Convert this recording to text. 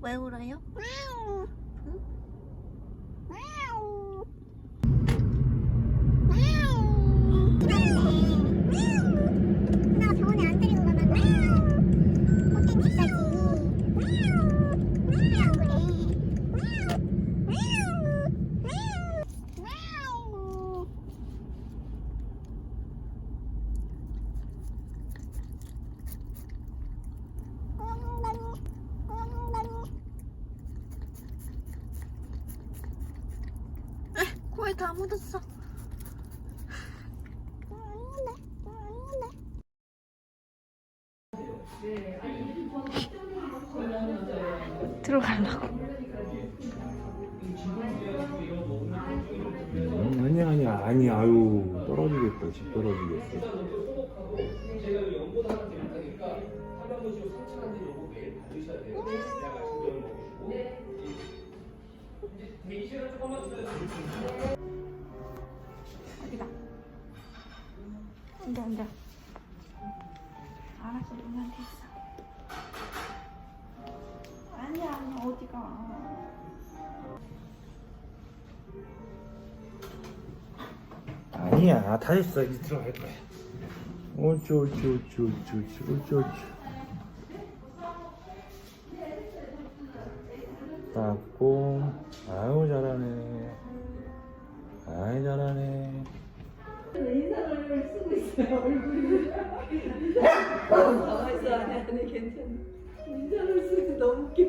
왜 울어요? 응? 나 병원에 안 데리고 가면 못된 집까지 왜 안 그래? 코에 다 묻었어. 들어가려고. 아니야 아유 떨어지겠다 집 떨어지겠어. 어디가? 앉아. 알았어, 누나한테 있어. 아니야, 어디가? 아니야 다 했어 이제 들어갈 거야. 옳지 닦고 아유 잘하네. 아이 잘하네. 인사를 쓰고 있어요, 얼굴이. 가만있어, 아니, 괜찮아. 인사를 쓰는데 너무 웃겨.